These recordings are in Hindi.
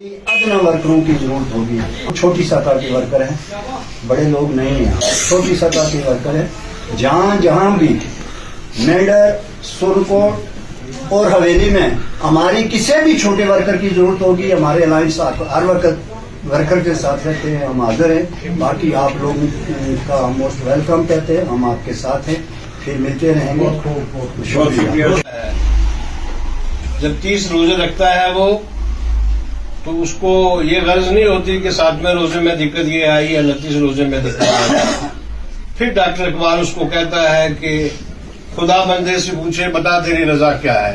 अदना वर्करों की जरूरत होगी। छोटी सतह के वर्कर हैं, बड़े लोग नहीं हैं, छोटी सतह के वर्कर हैं। जहाँ जहाँ भी मेंढर, सुरकोट और हवेली में हमारी किसी भी छोटे वर्कर की जरूरत होगी, हमारे अलायंस हर वर्कर के साथ रहते हैं, हम हाजिर हैं। बाकी आप लोग का मोस्ट वेलकम कहते हैं, हम आपके साथ हैं, फिर मिलते रहेंगे। शुक्रिया। जब 30 रोजे रखता है वो, तो उसको ये गर्ज नहीं होती कि 7वें रोजे में दिक्कत ये आई या 29 रोजे में दिक्कत आई। फिर डॉक्टर इकबाल उसको कहता है कि खुदा बंदे से पूछे बता तेरी रजा क्या है।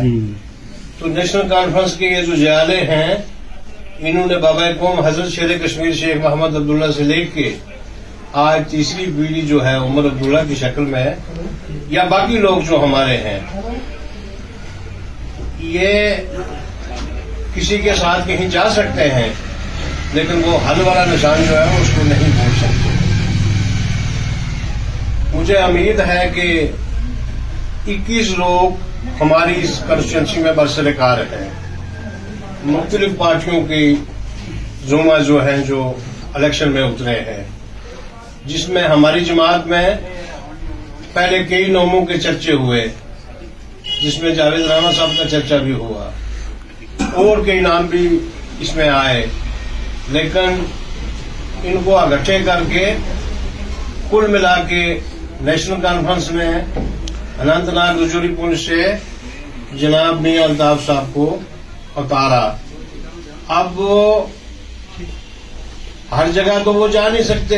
तो नेशनल कॉन्फ्रेंस के ये जो जयाले हैं, इन्होंने बाबा कौम हजरत शेर कश्मीर शेख मोहम्मद अब्दुल्ला से लेके आज तीसरी पीढ़ी जो है उमर अब्दुल्ला की शक्ल में, या बाकी लोग जो हमारे हैं, ये किसी के साथ कहीं जा सकते हैं, लेकिन वो हल वाला निशान जो है उसको नहीं भूल सकते। मुझे उम्मीद है कि 21 लोग हमारी इस कंस्टिट्यूंसी में बरसरकार हैं। मुख्तलिफ पार्टियों की जुमा जो हैं जो इलेक्शन में उतरे हैं, जिसमें हमारी जमात में पहले कई नामों के चर्चे हुए, जिसमें जावेद राणा साहब का चर्चा भी हुआ और कई नाम भी इसमें आए, लेकिन इनको इकट्ठे करके कुल मिला के नेशनल कॉन्फ्रेंस में अनंतनाग रजौरी पुंछ से जनाब मियां अल्ताफ साहब को उतारा। अब वो हर जगह तो वो जा नहीं सकते,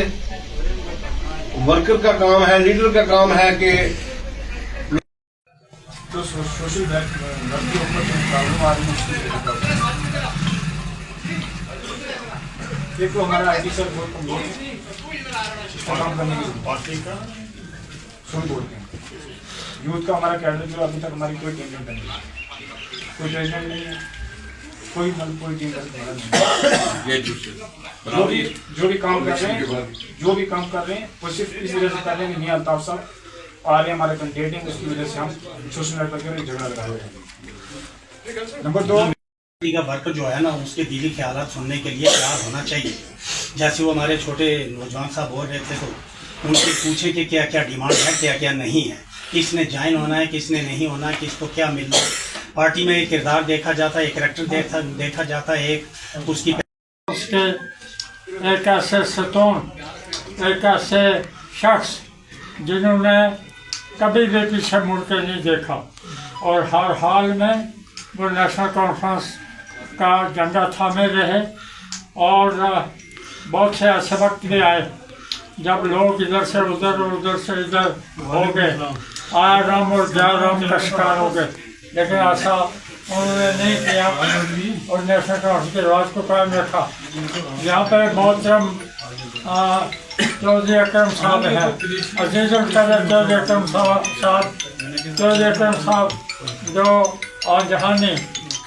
वर्कर का काम है, लीडर का काम है कि तो सोशल वर्क के ऊपर जो प्रॉब्लम आ रही है, एक तो हमारा आईटी सर बहुत कमजोर है इसको काम करने की पार्टी का सुन बोलते हैं। यूथ का हमारा कैडर जो अभी तक हमारी कोई टीम नहीं बनी, कोई प्रेसिडेंट नहीं है, कोई टीम नहीं। जो भी काम कर रहे हैं वो सिर्फ इस वजह से कर रहे हैं कि मियां अल्ताफ साहब आ रहे हमारे कैंडिडेट, उसकी वजह से हम सोशल नेटवर्क पर झगड़ा लगा रहे हैं। नंबर 2 का वर्कर जो है ना, उसके दिली ख्यालात सुनने के लिए तैयार होना चाहिए। जैसे वो हमारे छोटे नौजवान साहब बोल रहे थे, तो उनसे पूछे कि क्या क्या डिमांड है, क्या क्या नहीं है, किसने ज्वाइन होना है, किसने नहीं होना है, किसको क्या मिलना है। पार्टी में एक किरदार देखा जाता है, एक करैक्टर देखा जाता है, एक उसकी एक ऐसे सतून, एक ऐसे शख्स जिन्होंने कभी भी पीछे मुड़ के नहीं देखा और हर हाल में वो नेशनल कॉन्फ्रेंस का झंडा थामे रहे। और बहुत से ऐसे वक्त भी आए जब लोग इधर से उधर और उधर से इधर हो गए, आया राम और जय राम का शिकार हो गए, लेकिन ऐसा उन्होंने नहीं किया और नेशनल कॉन्फ्रेंस के रिवाज को कायम रखा। यहाँ पर मोहतरम चौधरी अकरम साहब हैं, अजीजुल कदर चौधरी अकरम साहब जो और जहानी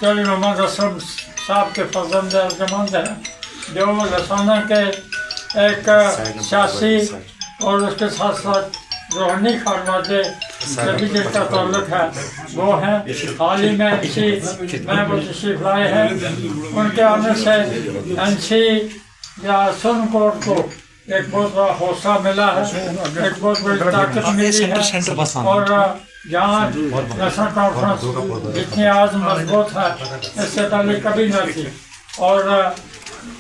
चौधरी मोहम्मद असलम साहब के फजंद अर्जमंद हैं, जो लसाना के एक सियासी और उसके साथ साथ रूहानी खानवादे से भी जिनका ताल्लुक है, वो हैं। हाल ही में वो तशरीफ लाए हैं। उनके आने से NC या सुप्रीम कोर्ट को एक बहुत बड़ा हौसला मिला है, एक बहुत बड़ी ताकत मिली है। और जहाँ नेशनल कॉन्फ्रेंस जितनी आज मजबूत है, इससे पहले कभी न थी। और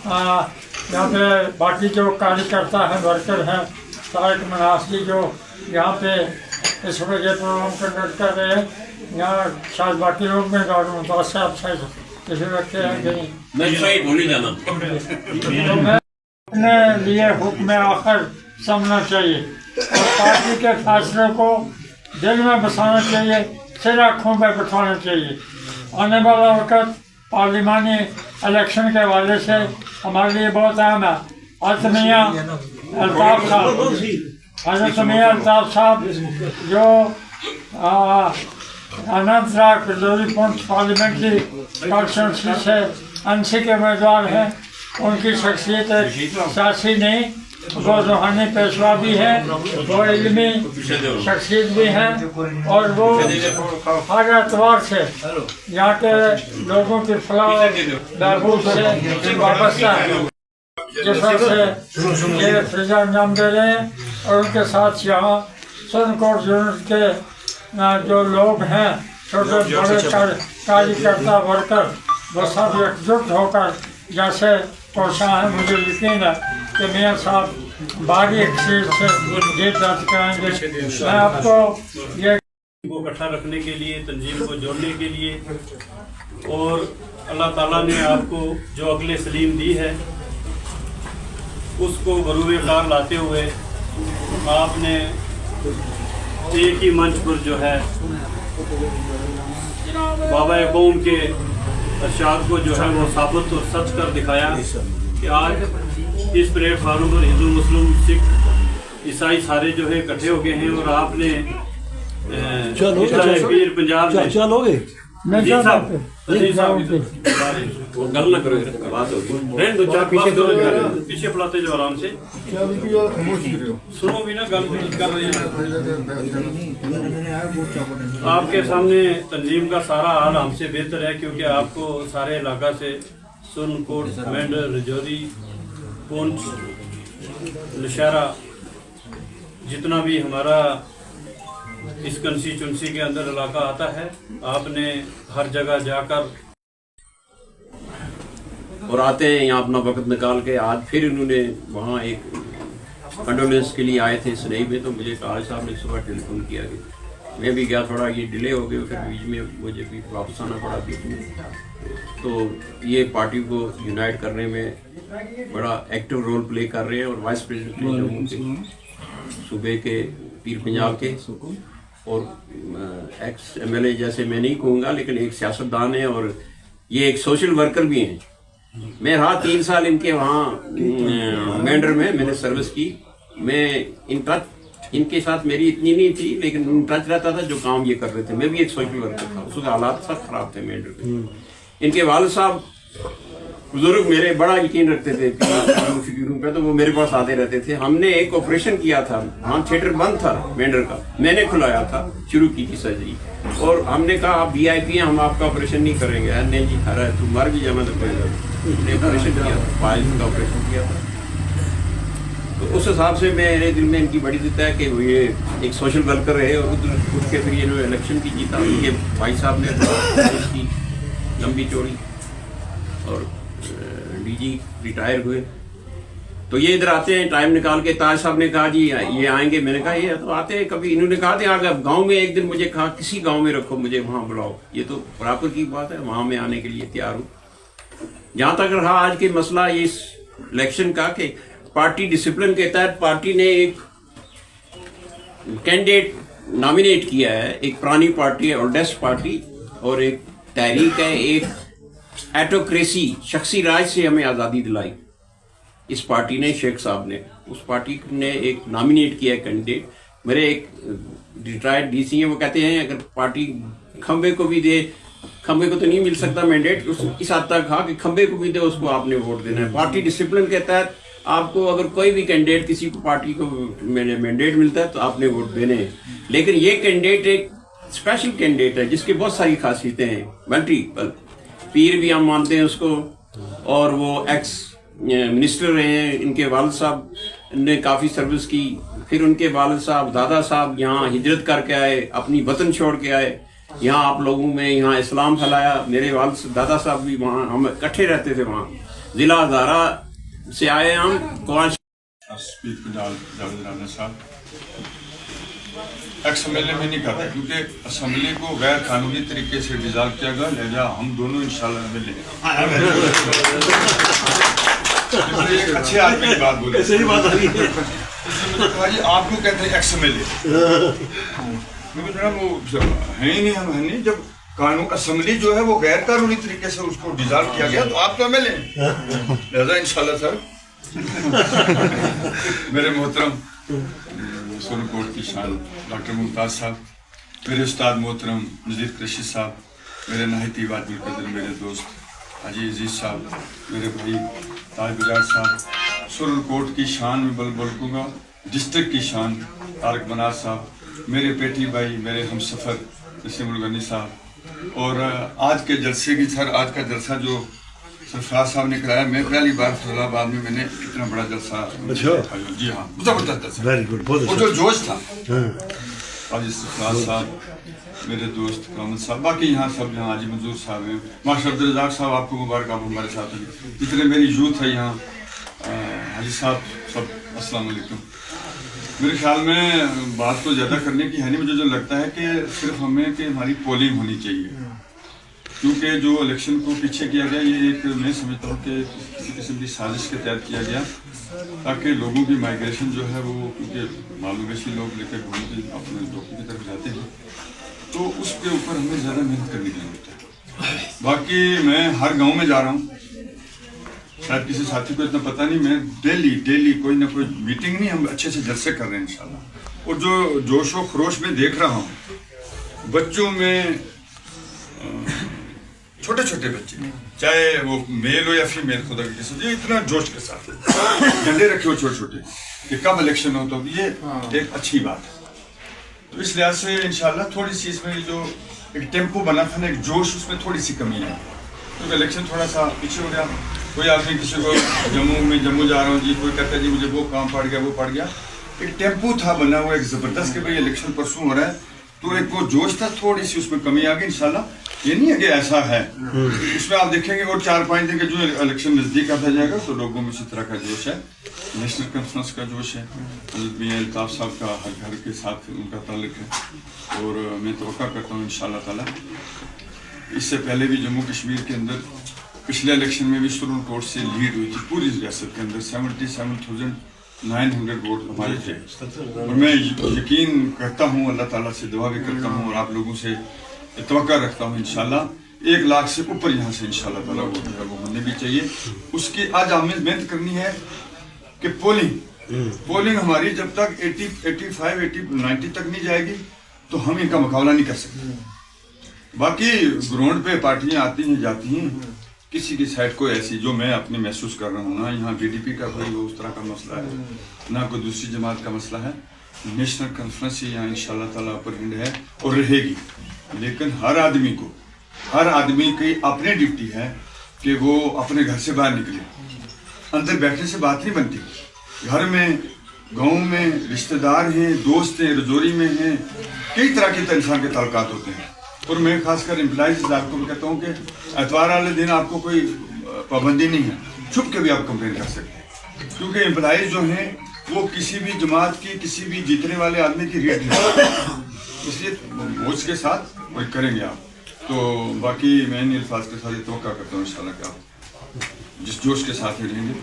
यहाँ पे बाकी जो कार्यकर्ता हैं, वर्कर हैं, तारिक मनासी जो यहाँ पे इस वजह प्रोग्राम कंडक्ट कर रहे हैं, यहाँ शायद बाकी लोग में मुमताज साहब शायद किसी रखे हैं कहीं। अपने लिए हुक्म आखिर समझना चाहिए और पार्टी के फैसले को दिल में बसाना चाहिए, सिर आँखों में बिठाना चाहिए। आने वाला वक्त पार्लिमानी इलेक्शन के हवाले से हमारे लिए बहुत अहम है। हज़रत मियां अल्ताफ साहब जो अनंतनाग रजौरी पुंछ पार्लियामेंट्री कॉन्स्टिट्यूंसी से NC के उम्मीदवार हैं, उनकी शख्सियत एक सियासी नहीं वो रूहानी पेशवा भी है, वो इल्मी शख्सियत भी है, और वो हर एतवार से यहाँ के लोगों की फलाह और बहबूद से वाबस्ता है, जिस वजह से ये फ्रिजा अंजाम दे रहे हैं। और उनके साथ यहाँ सुरनकोट यूनिट के जो लोग हैं, छोटे बड़े कार्यकर्ता वर्कर, वो सब एकजुट होकर जैसे कोशा है। मुझे यकीन है कि मियाँ साहब बारीक चीज से जीत दर्ज कराएंगे। मैं आपको ये को इकट्ठा रखने के लिए, तंजीम को जोड़ने के लिए, और अल्लाह ताला ने आपको जो अक्ल सलीम दी है उसको बरूए कार लाते हुए आपने एक ही मंच पर जो है बाबा कौम के अरशाद को जो है वो साबित और सच कर दिखाया कि आज इस प्लेटफार्म पर हिंदू, मुस्लिम, सिख, ईसाई सारे जो है इकट्ठे हो गए हैं। और आपने पीर पंजाब में चलोगे जी साहब, जी साहब, गल ना करो, बात होगी, रहने दो, चार पीछे दो, पीछे बुलाते जो आराम से सुनो भी ना, गल भी कर रहे हैं। आपके सामने तंजीम का सारा हाल हमसे बेहतर है, क्योंकि आपको सारे इलाका से सुरनकोट, मेंढर, रजौरी, पुंछ, नौशहरा, जितना भी हमारा इस कंस्टिट्यूंसी के अंदर इलाका आता है, आपने हर जगह जाकर और आते हैं यहाँ अपना वक्त निकाल के। आज फिर इन्होंने वहाँ एक कंडोलेंस के लिए आए थे सनई में, तो मुझे काज साहब ने सुबह टेलीफोन किया कि मैं भी गया, थोड़ा ये डिले हो गया, फिर बीच में मुझे भी वापस आना पड़ा बीच में। तो ये पार्टी को यूनाइट करने में बड़ा एक्टिव रोल प्ले कर रहे हैं। और वाइस प्रेसिडेंट जम्मू के सूबे के पीर पंजाब के और एक्स MLA, जैसे मैं नहीं कहूँगा, लेकिन एक सियासतदान है और ये एक सोशल वर्कर भी हैं। मैं रहा 3 साल इनके वहाँ मेंढर में, मैंने सर्विस की। मैं इन टच इनके साथ मेरी इतनी नहीं थी, लेकिन इन टच रहता था जो काम ये कर रहे थे। मैं भी एक सोशल वर्कर था, उसके हालात सब खराब थे मेंढर के। इनके वालिद साहब बुजुर्ग मेरे बड़ा यकीन रखते थे फिक्रों पे, तो वो मेरे पास आते रहते थे। हमने एक ऑपरेशन किया था, हाँ थिएटर बंद था मेंढर का, मैंने खुलाया था, शुरू की थी सर्जरी। और हमने कहा आप VIP हैं, हम आपका ऑपरेशन नहीं करेंगे। नहीं जी खरा है, तुम मर भी जाना तो हमने ऑपरेशन किया था, पायल का ऑपरेशन किया था। तो उस हिसाब से मेरे दिल में इनकी बड़ी जिद है कि वो ये एक सोशल वर्कर रहे। और उधर उठ के फिर ये इलेक्शन की जीता, ये भाई साहब ने इसकी लंबी चौड़ी, और DG रिटायर हुए। तो ये इधर आते हैं टाइम निकाल के। ताज साहब ने कहा जी ये आएंगे, मैंने कहा ये तो आते हैं कभी। इन्होंने कहा थे अगर गांव में एक दिन, मुझे कहा किसी गांव में रखो, मुझे वहां बुलाओ। ये तो बराबर की बात है, वहां में आने के लिए तैयार हूँ। जहां तक रहा आज के मसला इस इलेक्शन का, कि पार्टी डिसिप्लिन के तहत पार्टी ने एक कैंडिडेट नॉमिनेट किया है। एक पुरानी पार्टी है ऑर्डेस्ट पार्टी, और एक तहरीक है, एक एटोक्रेसी, शख्सी राज से हमें आज़ादी दिलाई इस पार्टी ने, शेख साहब ने। उस पार्टी ने एक नॉमिनेट किया है कैंडिडेट। मेरे एक रिटायर्ड DC हैं, वो कहते हैं अगर पार्टी खंबे को भी दे, खंबे को तो नहीं मिल सकता मैंडेट, इस हद तक कहा कि खंबे को भी दे, उसको आपने वोट देना है। पार्टी डिसिप्लिन के तहत आपको अगर कोई भी कैंडिडेट, किसी को पार्टी को मैंडेट मिलता है तो आपने वोट देने हैं। लेकिन ये कैंडिडेट एक स्पेशल कैंडिडेट है जिसकी बहुत सारी खासियतें हैं, मल्टीपल। पीर भी हम मानते हैं उसको, और वो एक्स मिनिस्टर रहे हैं। इनके वालिद साहब ने काफ़ी सर्विस की। फिर उनके वालिद साहब, दादा साहब यहाँ हिजरत करके आए, अपनी वतन छोड़ के आए, यहाँ आप लोगों में यहाँ इस्लाम फैलाया। मेरे वालिद दादा साहब भी वहाँ, हम इकट्ठे रहते थे वहाँ। जिला हज़ारा से आए हम। स्पीक जावेद राना साहब एक्स-MLA में नहीं करता, क्योंकि असेंबली को गैर कानूनी तरीके से डिसॉल्व किया गया। लिहाजा हम दोनों इंशाल्लाह मिले। एक अच्छे आदमी की बात बोले, सही बात आ रही है। कहा जी आपको कहते हैं एक्स-MLA, क्योंकि जनाब वो है ही नहीं, हम है नहीं। जब कानून असेंबली जो है वो गैर कानूनी तरीके से उसको डिसॉल्व किया गया, तो आप तो MLA लिहाजा इंशाल्लाह सर। मेरे मोहतरम सुरनकोट की शान डॉक्टर मुमताज़ साहब, मेरे उस्ताद मोहतरम नज़ीर कुरैशी साहब, मेरे नहायती वाजिब कदर मेरे दोस्त हाजी अजीज़ साहब, मेरे भाई ताज बजाज साहब, सुरनकोट की शान में बलकूँगा, डिस्ट्रिक्ट की शान तारक मनाज साहब, मेरे पेटी भाई, मेरे हमसफ़र नसीमुल गनी साहब। और आज के जलसे की सर, आज का जलसा जो सरफराज साहब ने कराया, मैं पहली बार फैसलाबाद में मैंने इतना बड़ा जलसा देखा। जी हाँ, जबरदस्त जलसा, वेरी गुड, बहुत जो जोश था। आज सरफराज साहब, मेरे दोस्त कामल साहब, बाकी यहाँ सब यहाँ हाजी मंजूर साहब हैं, मास्टर अब्दुल रज़ाक साहब, आपको मुबारक, आप हमारे साथ हैं। जितने मेरी यूथ है यहाँ, हाजी साहब सब, अस्सलाम वालेकुम। मेरे ख्याल में बात तो ज़्यादा करने की है नहीं, मुझे जो लगता है कि सिर्फ हमें कि हमारी पोलिंग होनी चाहिए, क्योंकि जो इलेक्शन को पीछे किया गया ये एक, मैं समझता हूँ कि किसी किस्म की साजिश के तहत किया गया, ताकि लोगों की माइग्रेशन जो है वो, क्योंकि मालूमेशी लोग लेकर घूमते अपने लोगों की तरफ जाते हैं, तो उसके ऊपर हमें ज़्यादा मेहनत करने की जरूरत है। बाकी मैं हर गाँव में जा रहा हूँ, शायद किसी साथी को इतना पता नहीं, मैं डेली कोई ना कोई मीटिंग नहीं, हम अच्छे से जलसे कर रहे हैं इंशाल्लाह। और जो जोश व खरोश में देख रहा हूँ बच्चों में, छोटे छोटे बच्चे, चाहे वो मेल हो या फीमेल, खुदा की कसम, ये इतना जोश के साथ झंडे रखे हो छोटे छोटे कि कब इलेक्शन हो, तो ये एक अच्छी बात है। तो इस लिहाज से इंशाल्लाह थोड़ी सी इसमें जो एक टेम्पो बना था ना, एक जोश, उसमें थोड़ी सी कमी है, क्योंकि इलेक्शन थोड़ा सा पीछे हो गया। कोई आदमी किसी को जम्मू जा रहा हूँ जी, कोई कहता है जी मुझे वो काम पड़ गया, वो पड़ गया। एक टेम्पो था बना हुआ, एक ज़बरदस्त कि भाई इलेक्शन परसों हो रहा है, तो एक वो जोश था, थोड़ी सी उसमें कमी आ गई। इंशाल्लाह ये नहीं है कि ऐसा है, उसमें आप देखेंगे और 4-5 दिन के जो इलेक्शन नज़दीक आता जाएगा तो लोगों में इसी तरह का जोश है, नेशनल कॉन्फ्रेंस का जोश है। हज़रत मियां अल्ताफ़ साहब का हर घर के साथ उनका ताल्लुक है, और मैं तवक्का करता हूँ इंशाल्लाह ताला। इससे पहले भी जम्मू कश्मीर के अंदर पिछले इलेक्शन में भी सुरनकोट से लीड हुई थी, पूरी रियासत के अंदर 77,900 वोट हमारे थे। और मैं यकीन करता हूँ, अल्लाह ताला से दुआ भी करता हूँ और आप लोगों से तवक्का रखता हूँ इंशाल्लाह 1 लाख से ऊपर यहाँ से इंशाल्लाह ताला वो होने भी चाहिए। उसकी आज हमें मेहनत करनी है कि पोलिंग हमारी जब तक 80, 85, 80, 90 तक नहीं जाएगी तो हम इनका मुकाबला नहीं कर सकते। बाकी ग्राउंड पे पार्टियां आती हैं जाती हैं, किसी की साइड कोई ऐसी जो मैं अपने महसूस कर रहा हूँ ना, यहाँ बीडीपी का कोई उस तरह का मसला है, ना कोई दूसरी जमात का मसला है। नेशनल कॉन्फ्रेंस यहाँ इंशाल्लाह ताला अपर हैंड है और रहेगी, लेकिन हर आदमी की अपनी ड्यूटी है कि वो अपने घर से बाहर निकले। अंदर बैठने से बात नहीं बनती, घर में, गाँव में रिश्तेदार हैं, दोस्त हैं, रजौरी में हैं, कई तरह के इंसान के ताल्लुकात होते हैं। और मैं खासकर एम्प्लॉइज आपको भी कहता हूँ कि एतवार वाले दिन आपको कोई पाबंदी नहीं है, छुप के भी आप कंप्लेन कर सकते हैं, क्योंकि एम्प्लॉइज जो हैं वो किसी भी जमात की, किसी भी जीतने वाले आदमी की रेट नहीं, इसलिए वोट्स के साथ वही करेंगे आप। तो बाकी मैं इन अल्फाज के साथ तवक्का करता हूँ इंशाल्लाह कि आप जिस जोश के साथ ही रहेंगे।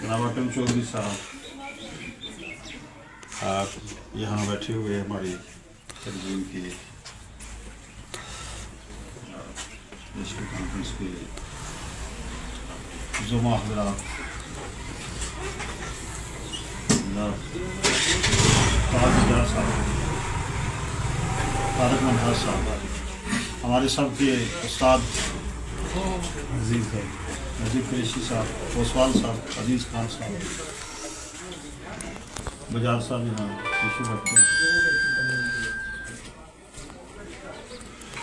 नवाकम चौधरी साहब, आप यहाँ बैठे हुए हमारी तंजीम की नेशनल कॉन्फ्रेंस के जुमा हज़रात, ताजदार साहब, तारक मनाज साहब, हमारे सब के उस्ताद अजीज़ है, नजीब कुरैशी साहब, ओसवाल साहब, अजीज़ खान साहब, बजाज साहब यहाँ तशरीफ़ रखते हैं।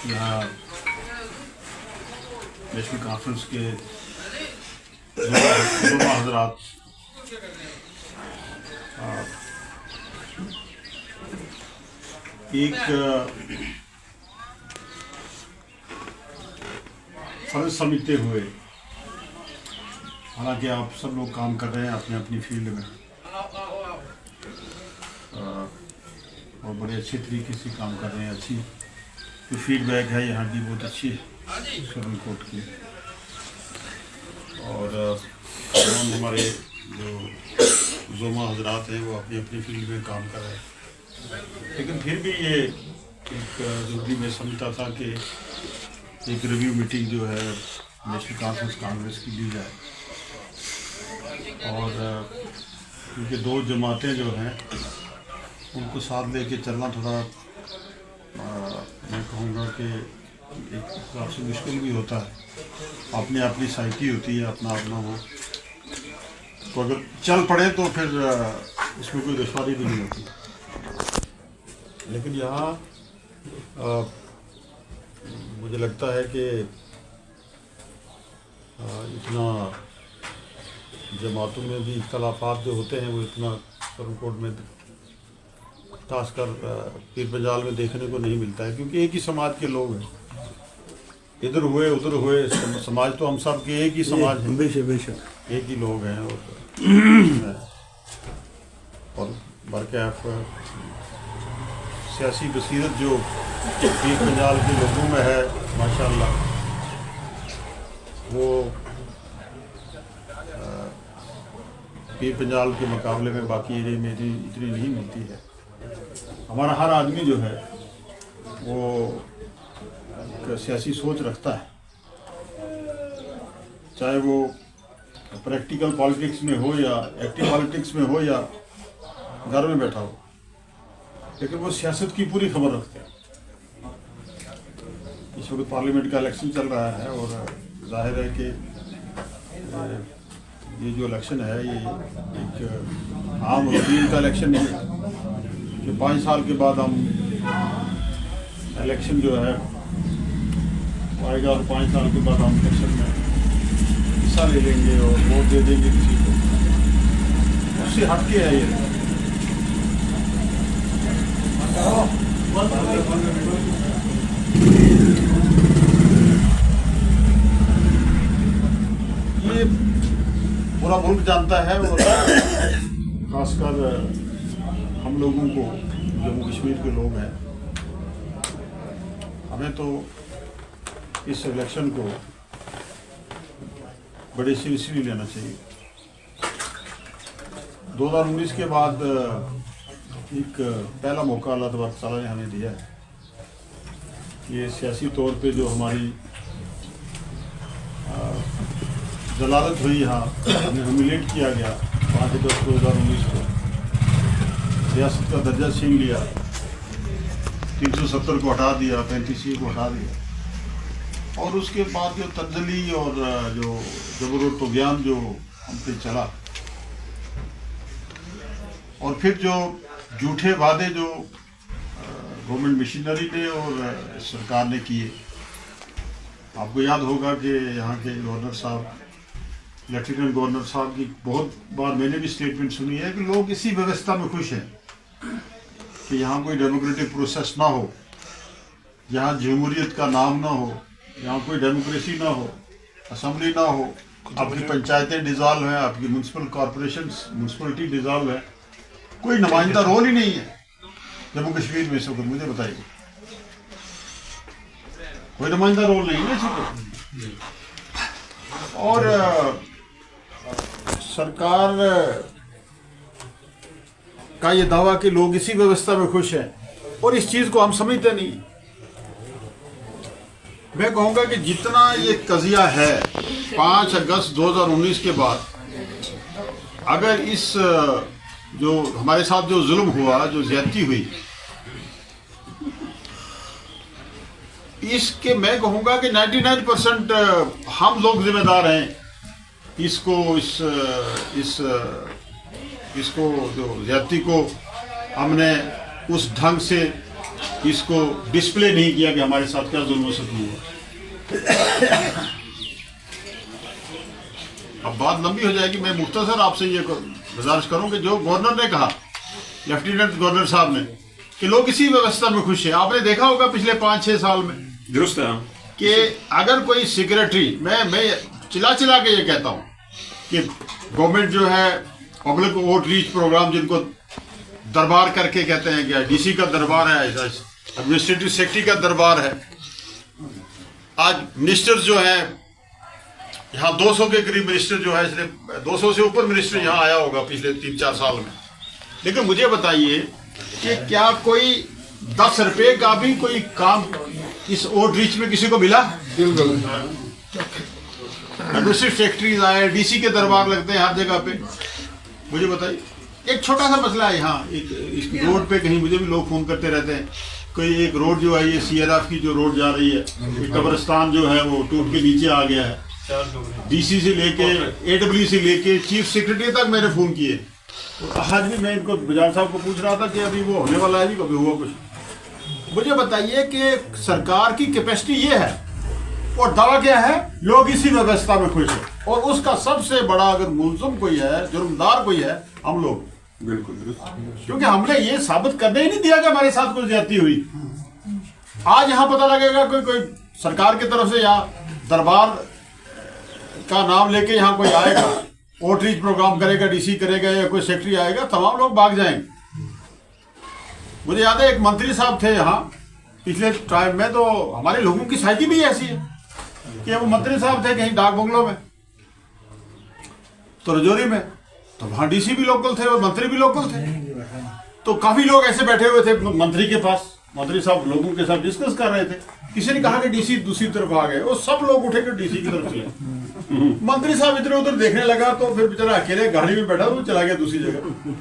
यहाँ नेशनल कॉन्फ्रेंस के जुमा हज़रात, एक फर्ज समझते हुए, हालांकि आप सब लोग काम कर रहे हैं अपने अपनी फील्ड में और बड़े अच्छे तरीके से काम कर रहे हैं, अच्छी जो फीडबैक है यहाँ की बहुत अच्छी है सुरनकोट की। और हमारे जो जुमा हजरात हैं वो अपनी अपनी फील्ड में काम कर रहे हैं, लेकिन फिर भी ये एक ज़रूरी मैं समझता था कि एक रिव्यू मीटिंग जो है नेशनल कॉन्फ्रेंस कांग्रेस की ली जाए। और क्योंकि 2 जमातें जो हैं उनको साथ लेके चलना थोड़ा मैं कहूँगा कि एक हिसाब से मुश्किल भी होता है। अपनी अपनी साइकी होती है, अपना अपना वो, तो अगर चल पड़े तो फिर इसमें कोई दुश्वारी भी नहीं होती। लेकिन यहाँ मुझे लगता है कि इतना जमातों में भी इख्तलाफात जो होते हैं वो इतना सुप्रीम कोर्ट में खासकर पीर पंजाल में देखने को नहीं मिलता है, क्योंकि एक ही समाज के लोग हैं, इधर हुए उधर हुए, समाज तो हम सब के एक ही समाज है, बेशक एक ही लोग हैं। और बरकैफ सियासी बसीरत जो पीर पंजाल के लोगों में है माशाल्लाह, वो पीर पंजाल के मुकाबले में बाकी एरिया में इतनी नहीं मिलती है। हमारा हर आदमी जो है वो एक सियासी सोच रखता है, चाहे वो प्रैक्टिकल पॉलिटिक्स में हो या एक्टिव पॉलिटिक्स में हो या घर में बैठा हो, लेकिन वो सियासत की पूरी खबर रखते हैं। इस वक्त पार्लियामेंट का इलेक्शन चल रहा है और जाहिर है कि ये जो इलेक्शन है ये एक आम रूटीन का इलेक्शन नहीं है कि 5 साल के बाद हम इलेक्शन जो है आएगा और 5 साल के बाद हम इलेक्शन में हिस्सा ले लेंगे और वोट दे देंगे किसी को, उससे हटके है ये। ये पूरा मुल्क जानता है और खासकर हम लोगों को, जम्मू कश्मीर के लोग हैं, हमें तो इस इलेक्शन को बड़े सीरियसली लेना चाहिए। 2019 के बाद एक पहला मौका अल्लाह तबारक तआला ने हमें दिया है। ये सियासी तौर पे जो हमारी जलालत हुई, यहाँ हमें ह्यूमिलेट किया गया 5 अगस्त 2019 को, रियासत का दर्जा छीन लिया, 370 को हटा दिया, 35 को हटा दिया, और उसके बाद जो तब्दीली और जो जबरदस्त तुग़यान जो हम पे चला, और फिर जो झूठे वादे जो गवर्नमेंट मशीनरी ने और सरकार ने किए। आपको याद होगा कि यहाँ के गवर्नर साहब, लेफ्टिनेंट गवर्नर साहब की बहुत बार मैंने भी स्टेटमेंट सुनी है कि लोग इसी व्यवस्था में खुश हैं कि यहाँ कोई डेमोक्रेटिक प्रोसेस ना हो, यहाँ जमहूरियत का नाम ना हो, यहाँ कोई डेमोक्रेसी ना हो, असम्बली ना हो, आपकी पंचायतें डिज़ॉल्व हैं, आपकी म्यूनसिपल कॉरपोरेशन म्यूनसिपलिटी डिज़ॉल्व है, कोई नुमाइंदा रोल ही नहीं है जम्मू कश्मीर में। इस वक्त मुझे बताइए, कोई नुमाइंदा रोल नहीं है इस वक्त। और सरकार का ये दावा कि लोग इसी व्यवस्था में खुश हैं, और इस चीज़ को हम समझते नहीं। मैं कहूँगा कि जितना ये कज़िया है 5 अगस्त 2019 के बाद, अगर इस जो हमारे साथ जो जुल्म हुआ, जो ज़्यादती हुई, इसके मैं कहूँगा कि 99% हम लोग जिम्मेदार हैं इसको, इसको जो ज़्यादती को हमने उस ढंग से इसको डिस्प्ले नहीं किया कि हमारे साथ क्या जुल्म सितम हुआ। अब बात लंबी हो जाएगी, मैं मुख्तसर आपसे ये गुजारिश करूं कि जो गवर्नर ने कहा, लेफ्टिनेंट गवर्नर साहब ने, कि लोग इसी व्यवस्था में खुश हैं। आपने देखा होगा पिछले 5-6 साल में दुरुस्त है कि अगर कोई सेक्रेटरी, मैं चिल्ला चिल्ला के ये कहता हूँ कि गवर्नमेंट जो है पब्लिक आउटरीच प्रोग्राम, जिनको दरबार करके कहते हैं, क्या डीसी का दरबार है, एडमिनिस्ट्रेटिव सेक्रेटरी का दरबार है। आज मिनिस्टर जो है यहाँ 200 के करीब मिनिस्टर जो है, इसलिए 200 से ऊपर मिनिस्टर यहाँ आया होगा पिछले 3-4 साल में। लेकिन मुझे बताइए कि क्या कोई 10 रुपये का भी कोई काम इस आउटरीच में किसी को मिला? बिल्कुल। एडमिनिस्ट्रेटिव सेक्रेटरीज आए, डीसी के दरबार लगते हैं हर जगह पे। मुझे बताइए, एक छोटा सा मसला है यहाँ, एक रोड पे कहीं मुझे भी लोग फोन करते रहते हैं कोई एक रोड जो है ये CRF की जो रोड जा रही है, ये कब्रिस्तान जो है वो टूट के नीचे आ गया है। DC से लेके AW से लेके चीफ सेक्रेटरी तक मैंने फ़ोन किए। आज भी मैं इनको बजाज साहब को पूछ रहा था कि अभी वो होने वाला है जी, कभी हुआ कुछ। मुझे बताइए कि सरकार की कैपेसिटी ये है और दावा क्या है, लोग इसी व्यवस्था में खुश हैं, और उसका सबसे बड़ा अगर मुलजिम कोई है, जुर्मदार कोई है, हम लोग। बिल्कुल, क्योंकि हमने ये साबित करने ही नहीं दिया कि हमारे साथ कोई ज्यादती हुई। आज यहाँ पता लगेगा कोई सरकार की तरफ से या दरबार का नाम लेके यहाँ कोई आएगा, आउटरीच प्रोग्राम करेगा, DC करेगा या कोई सेक्रेटरी आएगा, तमाम लोग भाग जाएंगे। मुझे याद है एक मंत्री साहब थे यहाँ पिछले टाइम में, तो हमारे लोगों की साइकी भी ऐसी है कि वो मंत्री साहब थे कहीं डाक बंगलों में, तो रजौरी में, तो वहाँ DC भी लोकल थे और मंत्री भी लोकल थे। तो काफी लोग ऐसे बैठे हुए थे मंत्री के पास, मंत्री साहब लोगों के साथ डिस्कस कर रहे थे। किसी ने कहा कि DC दूसरी तरफ आ गए, और सब लोग उठे कि DC की तरफ चले। मंत्री साहब इधर उधर देखने लगा, तो फिर बेचारा अकेले गाड़ी में बैठा वो चला गया दूसरी जगह।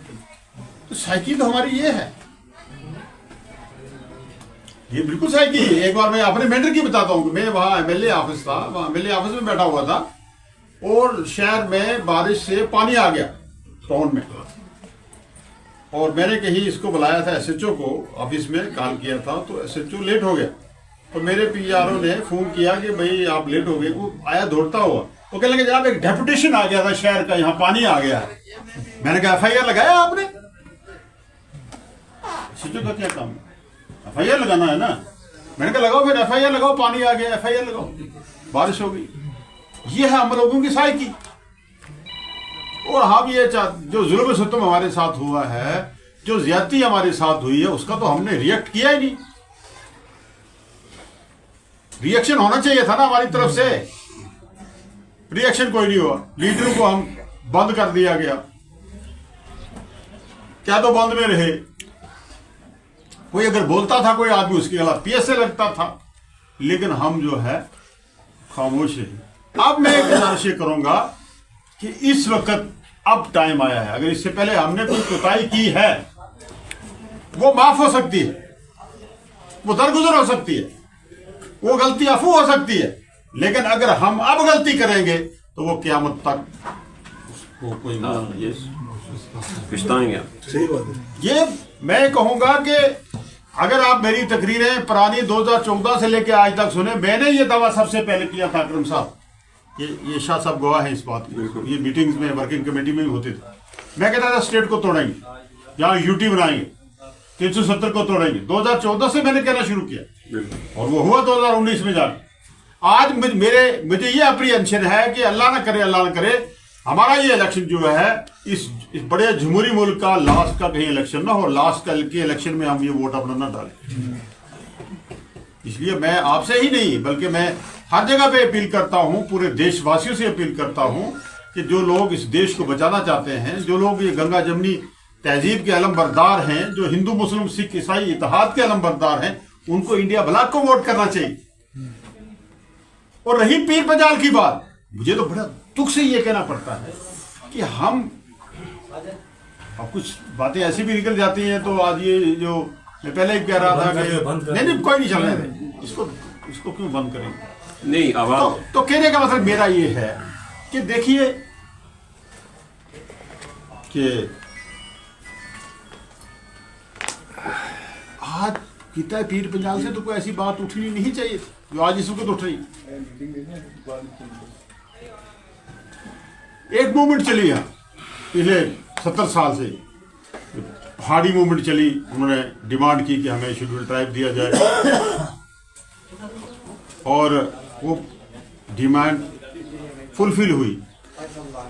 तो साइकी तो हमारी ये है, ये बिल्कुल साइकी है। एक बार मैं अपने मेंढर की बताता हूँ। मैं वहाँ MLA ऑफिस था, वहाँ MLA ऑफिस में बैठा हुआ था, और शहर में बारिश से पानी आ गया टाउन में, और मैंने कहीं इसको बुलाया था SHO को, ऑफिस में कॉल किया था, तो SHO लेट हो गया। तो मेरे PRO ने फोन किया कि भाई आप लेट हो गए। वो आया दौड़ता हुआ, वो कहने लगे जनाब एक डेपुटेशन आ गया था शहर का, यहाँ पानी आ गया है। मैंने कहा FIR लगाया आपने? SHO का क्या काम है, FIR लगाना है ना। मैंने कहा लगाओ, फिर FIR लगाओ, पानी आ गया, FIR लगाओ, बारिश हो गई। ये है हम लोगों की साइकी। और हम ये जो जुल्म सितम हमारे साथ हुआ है, जो ज्यादती हमारे साथ हुई है, उसका तो हमने रिएक्ट किया ही नहीं। रिएक्शन होना चाहिए था ना हमारी तरफ से, रिएक्शन कोई नहीं हुआ। लीडरों को हम बंद कर दिया गया, क्या तो बंद में रहे। कोई अगर बोलता था कोई आदमी, उसके खिलाफ PSA लगता था, लेकिन हम जो है खामोश है। अब मैं एक गुजारिश करूंगा कि इस वक्त अब टाइम आया है, अगर इससे पहले हमने कोई कोताही की है वो माफ हो सकती है, वो दरगुजर हो सकती है, वो गलती अफू हो सकती है, लेकिन अगर हम अब गलती करेंगे तो वो क़यामत तक उसको कोई माफ नहीं। पछताएंगे आप। सही बात है। ये मैं कहूंगा कि अगर आप मेरी तकरीरें पुरानी 2014 से लेकर आज तक सुने, मैंने ये दावा सबसे पहले किया था अकरम साहब, ये शाह साहब गवाह है इस बात की, ये मीटिंग्स में वर्किंग कमेटी में भी होते थे। मैं कहता था स्टेट को तोड़ेंगे, यहाँ UT बनाएंगे, 370 को तोड़ेंगे। 2014 से मैंने कहना शुरू किया, और वो हुआ 2019 में जाके। आज मुझे ये अप्रीहेंशन है कि अल्लाह ना करे हमारा ये इलेक्शन जो है इस बड़े जमहूरी मुल्क का लास्ट का कहीं इलेक्शन ना हो, लास्ट का के इलेक्शन में हम ये वोट अपना ना डालें। इसलिए मैं आपसे ही नहीं बल्कि मैं हर जगह पे अपील करता हूं, पूरे देशवासियों से अपील करता हूं कि जो लोग इस देश को बचाना चाहते हैं, जो लोग ये गंगा जमनी तहजीब के अलमबरदार हैं, जो हिंदू मुस्लिम सिख ईसाई इत्तेहाद के अलमबरदार हैं, उनको इंडिया ब्लॉक को वोट करना चाहिए। और रही पीर पंजाल की बात, मुझे तो बड़ा दुख से ये कहना पड़ता है कि हम अब कुछ बातें ऐसी भी निकल जाती हैं। तो आज ये जो मैं पहले ही कह रहा था कि नहीं कोई नहीं चलने दें इसको क्यों बंद करेंगे, नहीं आवाज तो कहने का मतलब मेरा ये है कि देखिए कि आज पिता है पीर पंजाल से तो कोई ऐसी बात उठनी नहीं चाहिए जो आज इस वक्त उठ रही। एक मूवमेंट चली है पिछले 70 साल से, पहाड़ी मूवमेंट चली, उन्होंने डिमांड की कि हमें शेड्यूल ट्राइब दिया जाए, और वो डिमांड फुलफिल हुई,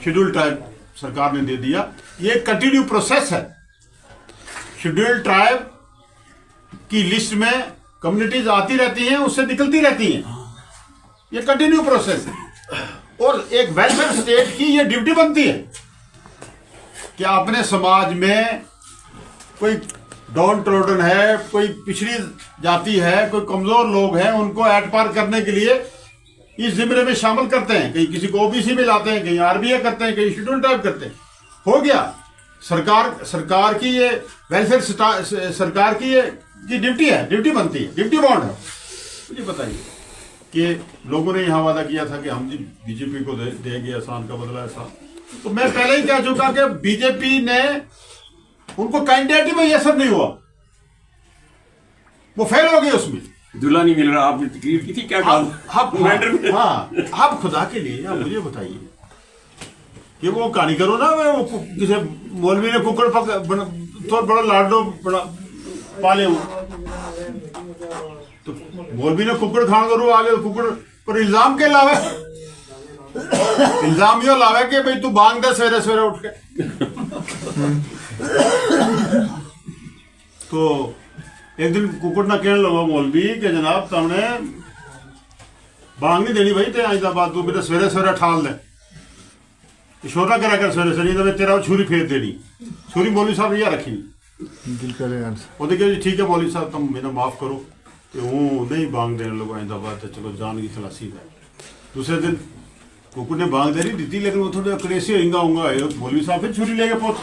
शेड्यूल ट्राइब सरकार ने दे दिया। ये कंटिन्यू प्रोसेस है। शेड्यूल ट्राइब की लिस्ट में कम्युनिटीज आती रहती हैं, उससे निकलती रहती हैं, ये कंटिन्यू प्रोसेस है। और एक वेलफेयर स्टेट की ये ड्यूटी बनती है कि अपने समाज में कोई डाउन ट्रोडन है, कोई पिछड़ी जाति है, कोई कमजोर लोग हैं, उनको ऐट पार करने के लिए इस जिम्मे में शामिल करते हैं। कहीं किसी को OBC में लाते हैं, कहीं RBA करते हैं, कहीं शेड्यूल ट्राइब करते हैं। हो गया सरकार की ये वेलफेयर सरकार की ये ये ड्यूटी है, ड्यूटी बनती है, ड्यूटी बॉन्ड है। मुझे बताइए कि लोगों ने यहाँ वादा किया था कि हम जी बीजेपी को देंगे एहसान का बदला ऐसा, तो मैं पहले ही कह चुका कि बीजेपी ने उनको कैंडिडेट में ये सब नहीं हुआ, वो फेल हो गए उसमें। दूल्हा नहीं मिल रहा, आपने तकरीर की थी क्या? आप खुदा के लिए आप मुझे बताइए कि वो कहानी करो ना, वो किसी मौलवी ने कुकड़ तो बड़ा लाडो बड़ा पाले हो, तो मौलवी ने कुकड़ खान करो आगे कुकड़ पर इल्जाम के लावे, इल्जाम यो लावे कि भाई तू बांग दे सवेरे सवेरे उठ के। तो एक दिन कुकड़ ना कहने लगा मौलवी कि जनाब तुमने बांग नहीं देनी भाई, ते आज बात तू मेरे सवेरे सवेरे ठाल दे, शोर ना करा कर सवेरे सवेरे, तो मैं तेरा छुरी फेर देनी। छुरी मौलवी साहब ने रखी ਉਹਦੇ ਕਿ ਠੀਕ है मौलवी साहब तुम मेरा माफ करो, तो वो नहीं बांग देने लगा आइंदा बात, चलो जान की खलासी है। दूसरे दिन कुकुर ने बांग दे दी, लेकिन वो थोड़ा कड़ेसे होगा मौलवी साहब फिर छुरी लेके पहुंच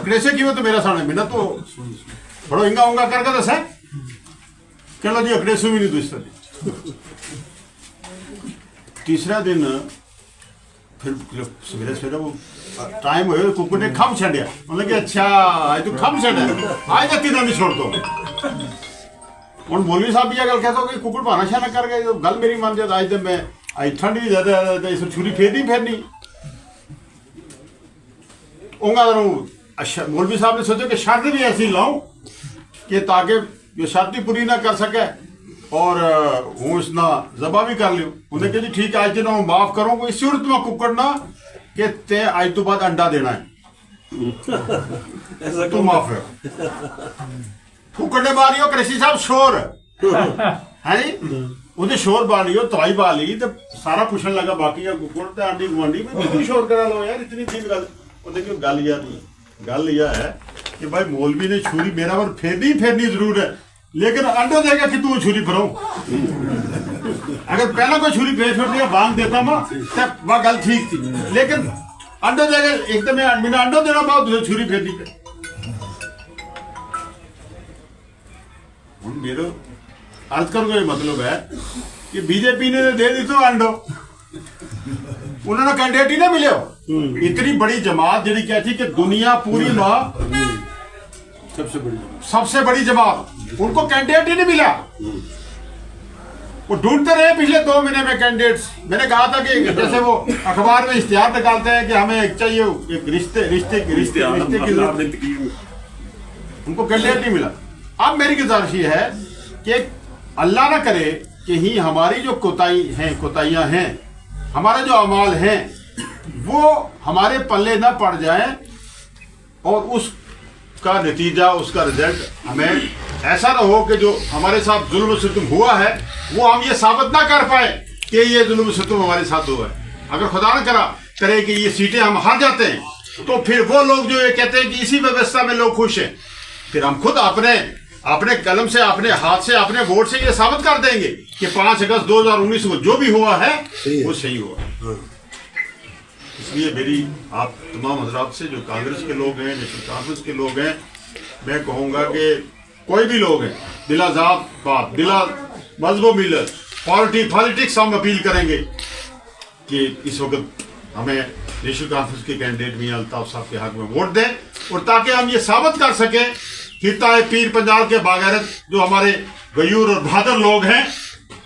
कड़ेसे की तो मेरा सामने बिना तो थोड़ा हिंगा होगा करके दस है कह लो जी कड़ेसे भी नहीं दूसरा दिन। तीसरा दिन फिर सवेरे सवेरे वो टाइम हो कुकुर ने खम छड़िया, मतलब कि अच्छा आज तू खम छड़िया आज तक तीनों नहीं छोड़ दो। और मौलवी साहब भी गल कहता कि कुकुर बहाना शाना कर गए, तो गल मेरी मान जाए आज तो मैं आज ठंड भी ज्यादा इस छुरी फेरनी। अच्छा मौलवी साहब ने सोचा कि शर्त भी ऐसी लाऊं कि ताकि ये शर्त ही पूरी ना कर सके और हूँ इसना जबा भी कर लियो। उन्हें कहा जी ठीक है आज ना माफ करो, कोई सूरत में कुकड़ ना कि ते आज तो बाद अंडा देना है तो माफ है। कुकड़ ने बालियो कृषि साहब शोर है जी, उन्हें शोर बालियो तवाई बाली तो सारा पूछने लगा बाकी कुकड़ तो आंडी गुआंढी में बिल्कुल शोर करा लो यार, इतनी तीन गल। देखियो गल यह नहीं, गल यह है कि भाई मौलवी ने छुरी मेरा पर फेरनी जरूर है, लेकिन अंडो देगा कि तू छुरी फरो। अगर पहला कोई छुरी फेर दिया बांग देता मैं तब वह गल ठीक थी, लेकिन अंडो देगा एकदम बिना अंडो देना बहुत छुरी फेर दी। मेरे अर्ज करने का मतलब है कि बीजेपी ने दे दी तो अंडो, उन्होंने कैंडिडेट ही ना मिले। इतनी बड़ी जमात जी कहती कि दुनिया पूरी में सबसे बड़ी जमात, उनको कैंडिडेट ही नहीं मिला। वो ढूंढते रहे पिछले 2 महीने में कैंडिडेट्स। मैंने कहा था कि जैसे वो अखबार में इश्तिहार निकालते हैं कि हमें एक चाहिए एक रिश्ते की जरूरत, उनको कैंडिडेट नहीं मिला। अब मेरी गुजारिश ये है कि अल्लाह ना करे कि ही हमारी जो कोताहियां हैं, हमारे जो अमाल हैं वो हमारे पल्ले ना पड़ जाए और उसका नतीजा उसका रिजल्ट हमें ऐसा ना हो कि जो हमारे साथ जुल्म सितम हुआ है वो हम ये साबित ना कर पाए कि ये जुल्म सितम हमारे साथ हुआ है। अगर खुदा न करे कि ये सीटें हम हार जाते हैं तो फिर वो लोग जो ये कहते हैं कि इसी व्यवस्था में लोग खुश हैं, फिर हम खुद अपने कलम से अपने हाथ से अपने वोट से ये साबित कर देंगे कि 5 अगस्त 2019 को जो भी हुआ है वो सही हुआ। इसलिए मेरी आप तमाम हजरात से जो कांग्रेस के लोग हैं, नेशनल कॉन्फ्रेंस के लोग हैं, मैं कहूँगा कि कोई भी लोग हैं बिला जात बात बिला मजहब मिलत पॉलिटिक्स हम अपील करेंगे कि इस वक्त हमें नेशनल कॉन्फ्रेंस के कैंडिडेट मियां अल्ताफ साहब के हक में वोट दें, और ताकि हम ये साबित कर सकें हिता पीर पंजाल के बागैरत जो हमारे गयूर और बहादुर लोग हैं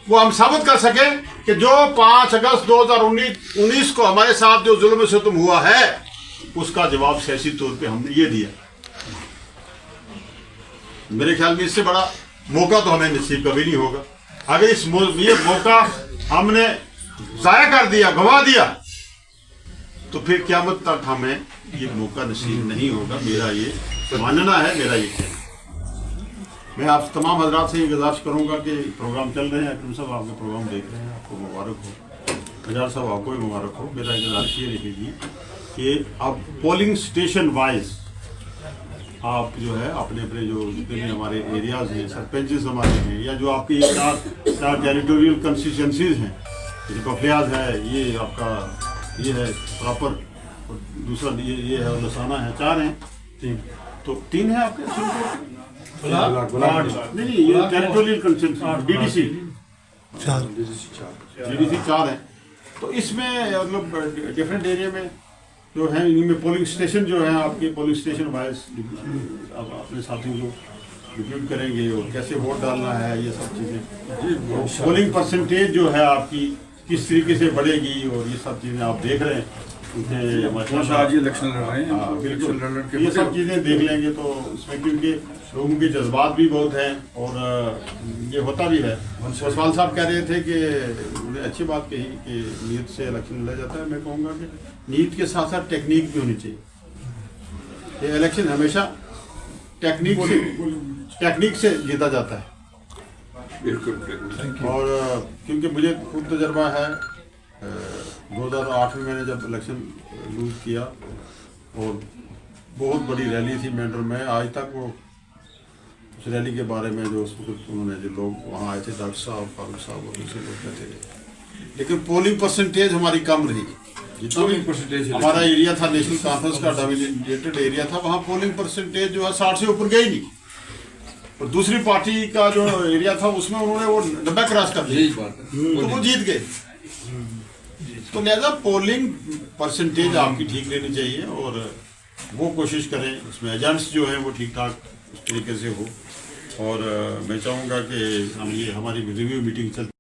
वो हम साबित कर सकें कि जो 5 अगस्त 2019 को हमारे साथ जो जुल्म सितम हुआ है उसका जवाब सियासी तौर पे हमने ये दिया। मेरे ख्याल में इससे बड़ा मौका तो हमें नसीब कभी नहीं होगा। अगर ये मौका हमने जाया कर दिया, गवा दिया, तो फिर क़यामत तक हमें ये मौका नसीब नहीं होगा। मेरा ये मानना है, मेरा ये कहना। मैं आप तमाम हजरात से ये गुजारिश करूंगा कि प्रोग्राम चल रहे हैं, अकरम साहब आपके प्रोग्राम देख रहे हैं, आपको मुबारक हो, हजार साहब आपको भी मुबारक हो। मेरा एक गुजारिश ये रहेगी कि अब पोलिंग स्टेशन वाइज आप जो है अपने अपने जो जितने भी हमारे एरियाज हैं, सरपंचेस हमारे हैं, या जो आपकी 4 टेरिटोरियल कंस्टिट्यूंसीज हैं, जैसे कफलियाज है, ये आपका ये है प्रॉपर, दूसरा ये है लसाना है, 4 हैं, 3 तो 3 है आपके नहीं ये टेरिटोरियल कंसेंट डीडीसी डीडीसी 4 है। तो इसमें मतलब डिफरेंट एरिया में जो है इनमें पोलिंग स्टेशन जो है आपके पोलिंग स्टेशन वाइज आप अपने साथियों को रिक्रूट करेंगे और कैसे वोट डालना है ये सब चीज़ें। पोलिंग परसेंटेज जो है आपकी किस तरीके से बढ़ेगी और ये सब चीज़ें आप देख रहे हैं क्योंकि आज ये इलेक्शन लड़ रहे हैं। बिल्कुल ये सब चीज़ें देख लेंगे तो इसमें क्योंकि लोगों के जज्बात भी बहुत हैं और ये होता भी है। सवाल साहब कह रहे थे कि उन्होंने अच्छी बात कही कि नीयत से इलेक्शन लड़ा जाता है। मैं कहूँगा कि नीयत के साथ साथ टेक्निक भी होनी चाहिए। ये इलेक्शन हमेशा टेक्निक से जीता जाता है। बिल्कुल। और क्योंकि मुझे खुद तजर्बा है 2008 में मैंने जब इलेक्शन लूज किया और बहुत बड़ी रैली थी मेंढर में। आज तक वो उस रैली के बारे में जो उस वक्त उन्होंने जो लोग वहाँ आए थे डॉक्टर साहब फारूक साहब और दूसरे लोग कहते थे, लेकिन पोलिंग परसेंटेज हमारी कम रही। पोलिंग परसेंटेज हमारा एरिया था नेशनल कॉन्फ्रेंस का डोमिनेटेड एरिया था, वहाँ पोलिंग परसेंटेज जो है 60 से ऊपर गई नहीं। और दूसरी पार्टी का जो एरिया था उसमें उन्होंने वो 90 क्रॉस कर दिया तो वो जीत गए। तो लिहाजा पोलिंग परसेंटेज आपकी ठीक रहनी चाहिए और वो कोशिश करें उसमें एजेंट्स जो हैं वो ठीक ठाक उस तरीके से हो। और मैं चाहूँगा कि हम ये हमारी रिव्यू मीटिंग चल